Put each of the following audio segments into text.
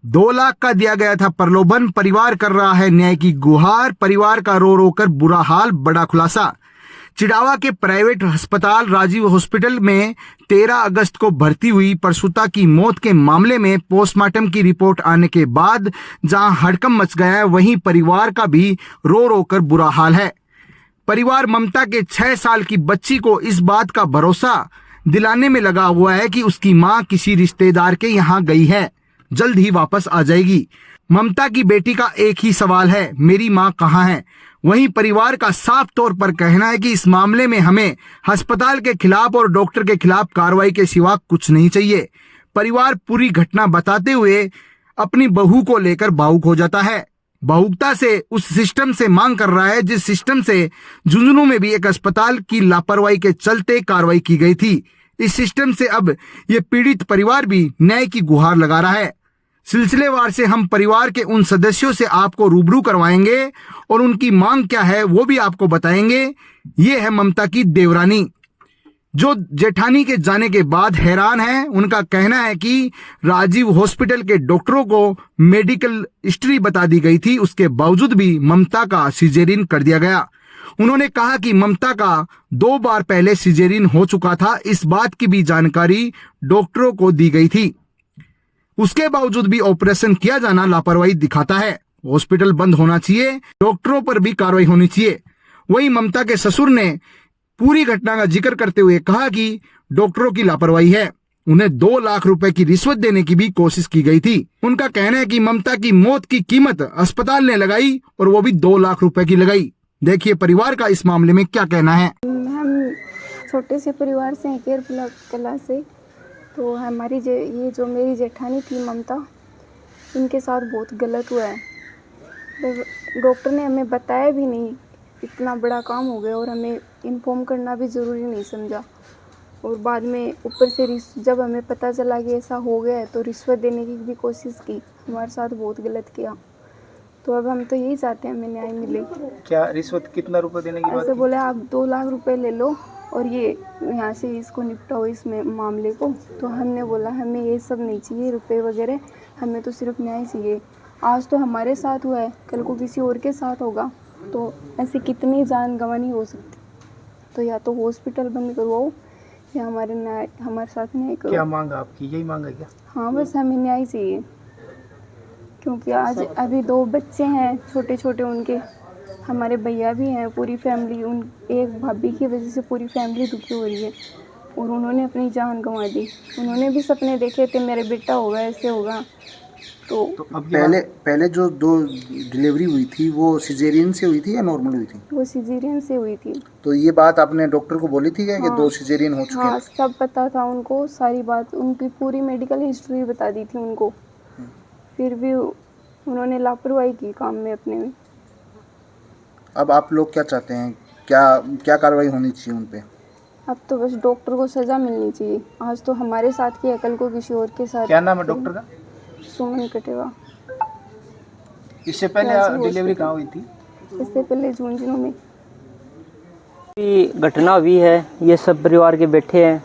2 लाख का दिया गया था प्रलोभन, परिवार कर रहा है न्याय की गुहार, परिवार का रो रो कर बुरा हाल, बड़ा खुलासा। चिड़ावा के प्राइवेट अस्पताल राजीव हॉस्पिटल में 13 अगस्त को भर्ती हुई प्रसूता की मौत के मामले में पोस्टमार्टम की रिपोर्ट आने के बाद जहां हड़कंप मच गया है, वहीं परिवार का भी रो रो कर बुरा हाल है। परिवार ममता के 6 साल की बच्ची को इस बात का भरोसा दिलाने में लगा हुआ है कि उसकी मां किसी रिश्तेदार के यहां गई है, जल्द ही वापस आ जाएगी। ममता की बेटी का एक ही सवाल है, मेरी मां कहां है। वहीं परिवार का साफ तौर पर कहना है कि इस मामले में हमें अस्पताल के खिलाफ और डॉक्टर के खिलाफ कार्रवाई के सिवा कुछ नहीं चाहिए। परिवार पूरी घटना बताते हुए अपनी बहू को लेकर भावुक हो जाता है। भावुकता से उस सिस्टम से मांग कर रहा है जिस सिस्टम से झुंझुनू में भी एक अस्पताल की लापरवाही के चलते कार्रवाई की गई थी। इस सिस्टम से अब ये पीड़ित परिवार भी न्याय की गुहार लगा रहा है। सिलसिलेवार से हम परिवार के उन सदस्यों से आपको रूबरू करवाएंगे और उनकी मांग क्या है वो भी आपको बताएंगे। ये है ममता की देवरानी, जो जेठानी के जाने के बाद हैरान है। उनका कहना है कि राजीव हॉस्पिटल के डॉक्टरों को मेडिकल हिस्ट्री बता दी गई थी, उसके बावजूद भी ममता का सिजेरियन कर दिया गया। उन्होंने कहा कि ममता का 2 बार पहले सिजेरियन हो चुका था, इस बात की भी जानकारी डॉक्टरों को दी गई थी। उसके बावजूद भी ऑपरेशन किया जाना लापरवाही दिखाता है। हॉस्पिटल बंद होना चाहिए, डॉक्टरों पर भी कार्रवाई होनी चाहिए। वहीं ममता के ससुर ने पूरी घटना का जिक्र करते हुए कहा कि डॉक्टरों की लापरवाही है, उन्हें 2 लाख रुपए की रिश्वत देने की भी कोशिश की गई थी। उनका कहना है कि ममता की मौत की कीमत अस्पताल ने लगाई और वो भी 2 लाख रुपए की लगाई। देखिए परिवार का इस मामले में क्या कहना है। हम छोटे से परिवार से हैं, केरपुला कला से। तो हमारी ये जो मेरी जेठानी थी ममता, इनके साथ बहुत गलत हुआ है। डॉक्टर ने हमें बताया भी नहीं, इतना बड़ा काम हो गया और हमें इन्फॉर्म करना भी ज़रूरी नहीं समझा। और बाद में ऊपर से जब हमें पता चला कि ऐसा हो गया है तो रिश्वत देने की भी कोशिश की, हमारे साथ बहुत गलत किया। तो अब हम तो यही चाहते हैं हमें न्याय मिले। क्या रिश्वत कितना रुपए देने की बात ऐसे की? बोले आप 2 लाख रुपए ले लो और ये यहाँ से इसको निपटाओ इसमें मामले को। तो हमने बोला हमें ये सब नहीं चाहिए रुपए वगैरह, हमें तो सिर्फ न्याय चाहिए। आज तो हमारे साथ हुआ है, कल को किसी और के साथ होगा, तो ऐसे कितनी जान गंवानी हो सकती। तो या तो हॉस्पिटल बंद करवाओ या हमारे साथ न्याय करो। क्या मांग आपकी, यही मांग है क्या? हाँ बस हमें न्याय चाहिए, क्योंकि आज अभी 2 बच्चे हैं छोटे छोटे उनके, हमारे भैया भी हैं, पूरी फैमिली, उन एक भाभी की वजह से पूरी फैमिली दुखी हो रही है और उन्होंने अपनी जान गंवा दी। उन्होंने भी सपने देखे थे मेरे बेटा होगा, ऐसे होगा। तो अब पहले जो 2 डिलीवरी हुई थी वो सिजेरियन से हुई थी या नॉर्मल हुई थी? वो सिजेरियन से हुई थी। तो ये बात आपने डॉक्टर को बोली थी क्या कि हाँ, 2 सिजेरियन हो चुके हैं? हाँ सब पता था उनको, सारी बात, उनकी पूरी मेडिकल हिस्ट्री बता दी थी उनको। फिर भी उन्होंने लापरवाही की काम में अपने में। अब आप लोग क्या चाहते हैं, क्या कार्रवाई होनी चाहिए उन पे? अब तो बस डॉक्टर को सज़ा मिलनी चाहिए। आज तो हमारे साथ किया, कल को किसी और के साथ। क्या नाम है डॉक्टर का? सुमन कटेवा। इससे पहले डिलीवरी कहाँ हुई थी? इससे पहले झुंझुनू में। घटना हुई है, ये सब परिवार के बैठे हैं,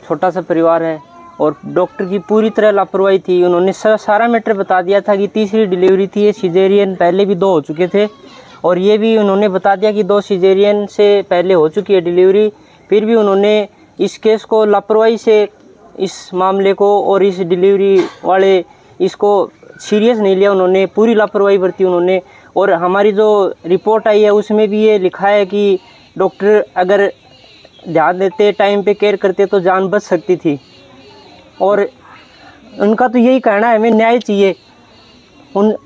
छोटा सा परिवार है और डॉक्टर की पूरी तरह लापरवाही थी। उन्होंने सारा मैटर बता दिया था कि तीसरी डिलीवरी थी, ये सिजेरियन पहले भी 2 हो चुके थे और ये भी उन्होंने बता दिया कि 2 सिजेरियन से पहले हो चुकी है डिलीवरी। फिर भी उन्होंने इस केस को लापरवाही से, इस मामले को और इस डिलीवरी वाले इसको सीरियस नहीं लिया, उन्होंने पूरी लापरवाही बरती उन्होंने। और हमारी जो रिपोर्ट आई है उसमें भी ये लिखा है कि डॉक्टर अगर ध्यान देते, टाइम पे केयर करते तो जान बच सकती थी। और उनका तो यही कहना है हमें न्याय चाहिए।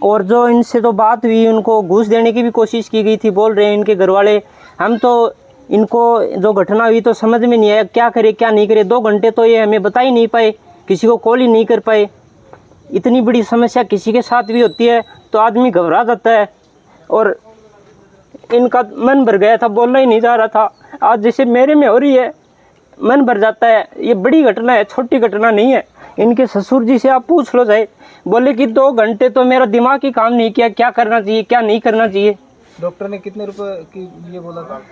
और जो इनसे तो बात हुई, उनको घूस देने की भी कोशिश की गई थी, बोल रहे हैं इनके घर वाले। हम तो इनको जो घटना हुई तो समझ में नहीं आया क्या करे क्या नहीं करे। 2 घंटे तो ये हमें बता ही नहीं पाए, किसी को कॉल ही नहीं कर पाए। इतनी बड़ी समस्या किसी के साथ भी होती है तो आदमी घबरा जाता है और इनका मन भर गया था, बोलना ही नहीं जा रहा था। आज जैसे मेरे में हो रही है, मन भर जाता है। ये बड़ी घटना है, छोटी घटना नहीं है। इनके ससुर जी से आप पूछ लो जाए, बोले कि 2 घंटे तो मेरा दिमाग ही काम नहीं किया, क्या करना चाहिए क्या नहीं करना चाहिए। डॉक्टर ने कितने रुपए की ये बोला था?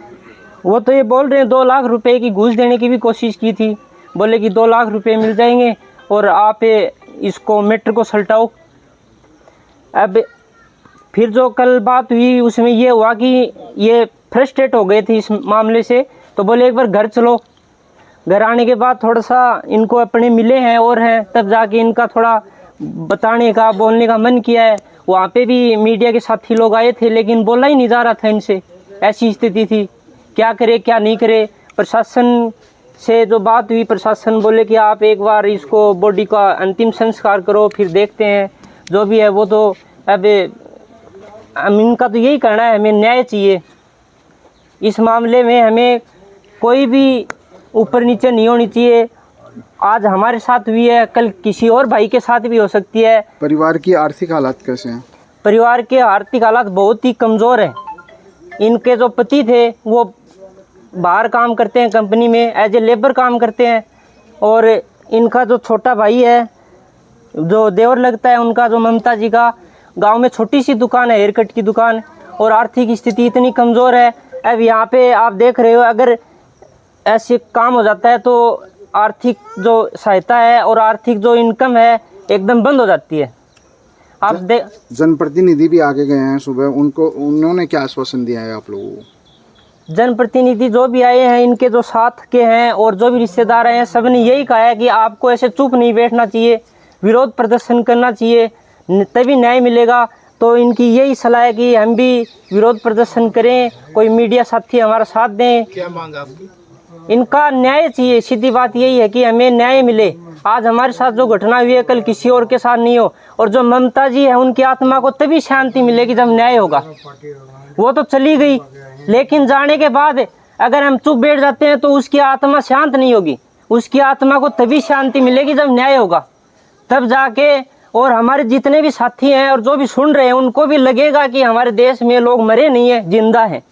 वो तो ये बोल रहे हैं 2 लाख रुपए की घूस देने की भी कोशिश की थी। बोले कि 2 लाख रुपए मिल जाएंगे और आप इसको मैटर को सलटाओ। अब फिर जो कल बात हुई उसमें ये हुआ कि ये फ्रस्ट्रेट हो गए थे इस मामले से, तो बोले एक बार घर चलो। घर आने के बाद थोड़ा सा इनको अपने मिले हैं और हैं, तब जाके इनका थोड़ा बताने का बोलने का मन किया है। वहाँ पे भी मीडिया के साथी लोग आए थे लेकिन बोला ही नहीं जा रहा था इनसे, ऐसी स्थिति थी। क्या करे क्या नहीं करे। प्रशासन से जो बात हुई, प्रशासन बोले कि आप एक बार इसको बॉडी का अंतिम संस्कार करो, फिर देखते हैं जो भी है वो। तो अब इनका तो यही कहना है, हमें न्याय चाहिए इस मामले में। हमें कोई भी ऊपर नीचे नहीं होनी चाहिए। आज हमारे साथ हुई है, कल किसी और भाई के साथ भी हो सकती है। परिवार की आर्थिक हालात कैसे हैं? परिवार के आर्थिक हालात बहुत ही कमज़ोर है। इनके जो पति थे वो बाहर काम करते हैं, कंपनी में एज ए लेबर काम करते हैं, और इनका जो छोटा भाई है जो देवर लगता है उनका, जो ममता जी का, गांव में छोटी सी दुकान है, हेयर कट की दुकान, और आर्थिक स्थिति इतनी कमज़ोर है। अब यहाँ पे आप देख रहे हो, अगर ऐसे काम हो जाता है तो आर्थिक जो सहायता है और आर्थिक जो इनकम है एकदम बंद हो जाती है। आप देख, जनप्रतिनिधि भी आगे गए हैं सुबह, उन्होंने क्या आश्वासन दिया है आप लोगों को? जनप्रतिनिधि जो भी आए हैं, इनके जो साथ के हैं और जो भी रिश्तेदार हैं, सब ने यही कहा है कि आपको ऐसे चुप नहीं बैठना चाहिए, विरोध प्रदर्शन करना चाहिए, तभी न्याय मिलेगा। तो इनकी यही सलाह है कि हम भी विरोध प्रदर्शन करें, कोई मीडिया साथी हमारा साथ दें। क्या मांग आपकी? इनका न्याय चाहिए, सीधी बात यही है कि हमें न्याय मिले। आज हमारे साथ जो घटना हुई है कल किसी और के साथ नहीं हो। और जो ममता जी है उनकी आत्मा को तभी शांति मिलेगी जब न्याय होगा। वो तो चली गई, लेकिन जाने के बाद अगर हम चुप बैठ जाते हैं तो उसकी आत्मा शांत नहीं होगी। उसकी आत्मा को तभी शांति मिलेगी जब न्याय होगा, तब जाके। और हमारे जितने भी साथी हैं और जो भी सुन रहे हैं उनको भी लगेगा कि हमारे देश में लोग मरे नहीं है, जिंदा हैं,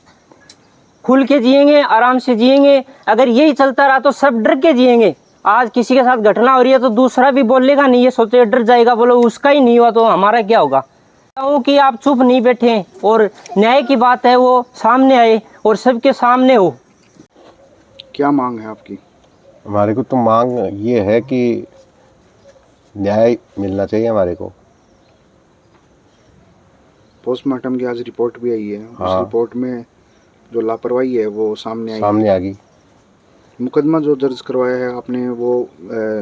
खुल के जिएंगे, आराम से जिएंगे। अगर यही चलता रहा तो सब डर के जिएंगे। आज किसी के साथ घटना हो रही है तो दूसरा भी बोलेगा नहीं, ये सोचे डर जाएगा, बोलो उसका ही नहीं हुआ तो हमारा क्या होगा। कि आप चुप नहीं बैठे और न्याय की बात है वो सामने आए और सबके सामने हो। क्या मांग है आपकी? हमारे को तो मांग ये है कि न्याय मिलना चाहिए हमारे को। पोस्टमार्टम की आज रिपोर्ट भी आई है। हाँ। उस रिपोर्ट में जो लापरवाही है वो सामने आ गई। मुकदमा जो दर्ज करवाया है आपने, वो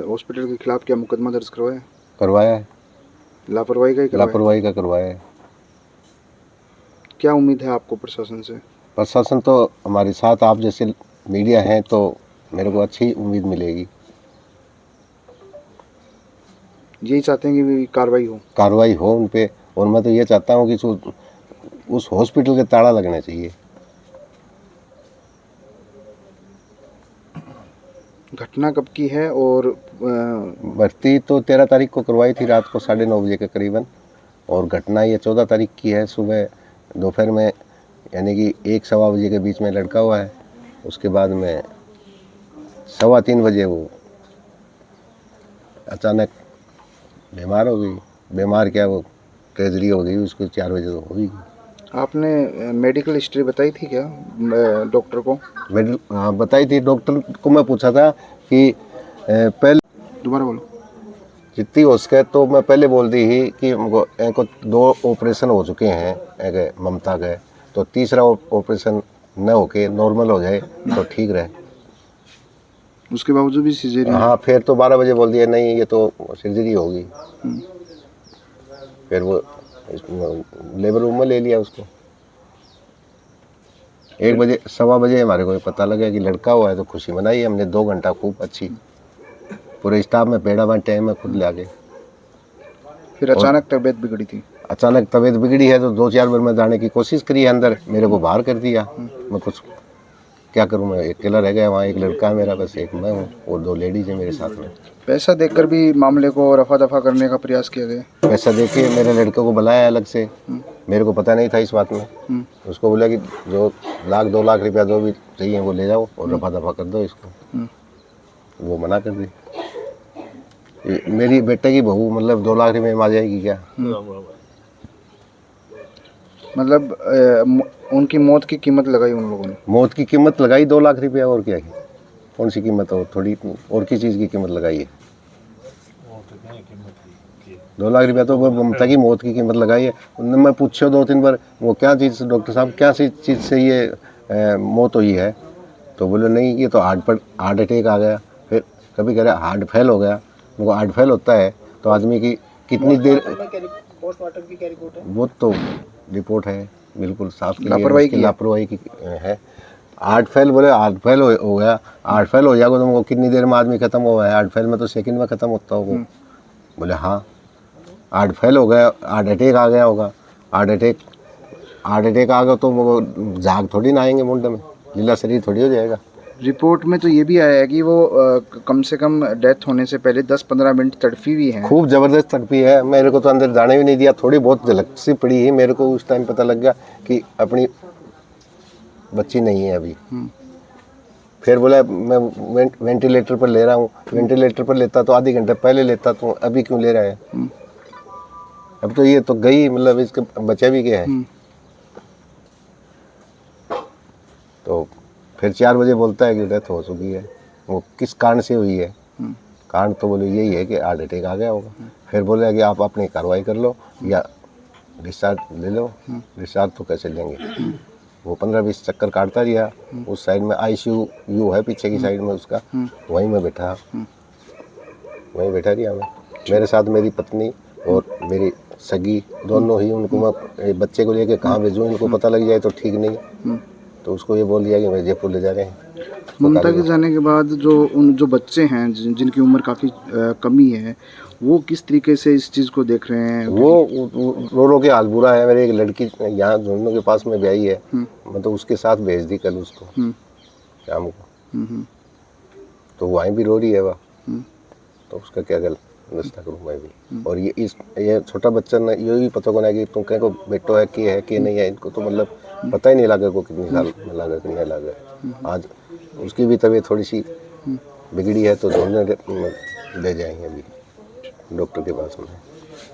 हॉस्पिटल के खिलाफ क्या मुकदमा दर्ज करवाया है, लापरवाही का ही करवाया है। क्या उम्मीद है आपको प्रशासन से? प्रशासन तो हमारे साथ, आप जैसे मीडिया हैं तो मेरे को अच्छी उम्मीद मिलेगी। यही चाहते हैं कि कार्रवाई हो उन पे। और मैं तो ये चाहता हूँ कि उस हॉस्पिटल के ताला लगना चाहिए। घटना कब की है? और भर्ती तो 13 तारीख को करवाई थी रात को 9:30 बजे के करीबन, और घटना ये 14 तारीख की है सुबह दोपहर में, यानी कि 1-1:15 बजे के बीच में लड़का हुआ है। उसके बाद में 3:15 बजे वो अचानक बीमार हो गई। बीमार क्या, वो कैजरी हो गई, उसको 4 बजे तो हो गई। आपने मेडिकल हिस्ट्री बताई थी क्या डॉक्टर को? हाँ बताई थी। डॉक्टर को मैं पूछा था कि पहले, दोबारा बोलो। जितनी हो सके तो मैं पहले बोल दी ही कि इनको 2 ऑपरेशन हो चुके हैं एक ममता के, तो तीसरा ऑपरेशन न होके नॉर्मल हो जाए तो ठीक रहे। उसके बावजूद भी सिजेरियन? हाँ, फिर तो 12 बजे बोल दिया नहीं ये तो सर्जरी होगी। फिर वो लेबर रूम में ले लिया उसको। 1 बजे 1:15 बजे हमारे को पता लगा कि लड़का हुआ है, तो खुशी मनाई हमने 2 घंटा खूब अच्छी। पूरे स्टाफ में पेड़ा बांटे, मैं खुद ले आ गए। फिर अचानक तबीयत बिगड़ी थी? अचानक तबीयत बिगड़ी है तो 2-4 बार मैं जाने की कोशिश करी अंदर, मेरे को बाहर कर दिया। मैं कुछ क्या करूं, मैं अकेला रह गया वहाँ। एक लड़का है मेरा, बस एक मैं हूँ और 2 लेडीज हैं मेरे साथ में। पैसा देकर भी मामले को रफा दफा करने का प्रयास किया गया? पैसा देके मेरे लड़के को बुलाया अलग से, मेरे को पता नहीं था इस बात में। उसको बोला कि जो 1-2 लाख रुपया जो भी चाहिए वो ले जाओ और रफा दफा कर दो इसको। वो मना कर दी। मेरी बेटे की बहू, मतलब 2 लाख रुपये में आ जाएगी क्या? मतलब उनकी मौत की कीमत लगाई उन लोगों ने? मौत की कीमत लगाई 2 लाख रुपया, और क्या है? कौन सी कीमत हो, थोड़ी और की चीज़ की कीमत लगाई है। 2 लाख रुपया तो वो ममता की मौत की कीमत लगाई है। उन्होंने मैं पूछा 2-3 बार वो क्या चीज़ डॉक्टर साहब क्या सी चीज़ से ये मौत हुई है, तो बोले नहीं ये तो हार्ट अटैक आ गया। फिर कभी कह रहे हार्ट फेल हो गया। उनको हार्ट फेल होता है तो आदमी की कितनी देर, पोस्टमार्टम की क्या रिपोर्ट है? वो तो रिपोर्ट है बिल्कुल साफ की लापरवाही की है। हार्ट फेल बोले हार्ट फेल हो गया, हार्ट फेल हो जाएगा तो वो कितनी देर में आदमी खत्म हुआ है, हार्ट फेल में तो सेकंड में खत्म होता होगा। बोले हाँ हार्ट फेल हो गया, हार्ट अटैक आ गया होगा। हार्ट अटैक आ गया तो वो झाग थोड़ी ना आएंगे मुंडे में, लीला शरीर थोड़ी हो जाएगा। रिपोर्ट में तो ये भी आया है कि वो कम से कम डेथ होने से पहले 10-15 मिनट तड़फी भी है। खूब ज़बरदस्त तड़पी है। मेरे को तो अंदर जाने भी नहीं दिया, थोड़ी बहुत झलक सी पड़ी है। मेरे को उस टाइम पता लग गया कि अपनी बच्ची नहीं है अभी। फिर बोला मैं वेंटिलेटर पर ले रहा हूँ। वेंटिलेटर पर लेता तो आधे घंटे पहले लेता, तो अभी क्यों ले रहा है? अब तो ये तो गई, मतलब इसके बचा भी क्या है। तो फिर 4 बजे बोलता है कि डेथ हो चुकी है। वो किस कारण से हुई है? कारण तो बोले यही है कि हार्ट अटैक आ गया होगा। फिर बोले कि आप अपनी कार्रवाई कर लो या डिस्चार्ज ले लो। डिस्चार्ज तो कैसे लेंगे? वो 15-20 चक्कर काटता रहा। उस साइड में ICU है पीछे की साइड में उसका, वहीं मैं बैठा रहा मैं। मेरे साथ मेरी पत्नी और मेरी सगी दोनों ही, उनको मैं बच्चे को लेके कहाँ भेजूँ, इनको पता लग जाए तो ठीक नहीं। तो उसको ये बोल दिया कि मैं जयपुर ले जा रहे हैं। ममता के जाने के बाद जो बच्चे हैं जिनकी उम्र काफ़ी कमी है, वो किस तरीके से इस चीज़ को देख रहे हैं? वो रो के हाल बुरा है। मेरी एक लड़की यहाँ झुंझुनू के पास में ब्याही है, मैं तो उसके साथ भेज दी कल उसको शाम को। तो वहीं भी रो रही है वह, तो उसका क्या गल व्यवस्था करूँ मैं भी। और ये छोटा बच्चा ना ये भी पता को ना कि तुम कहीं को बेटो है कि नहीं है, इनको तो मतलब पता ही नहीं लगा को कितनी साल में लगा कि नहीं लगा। आज उसकी भी तबीयत थोड़ी सी बिगड़ी है तो झुंझुनू ले जाएंगे अभी डॉक्टर के पास में।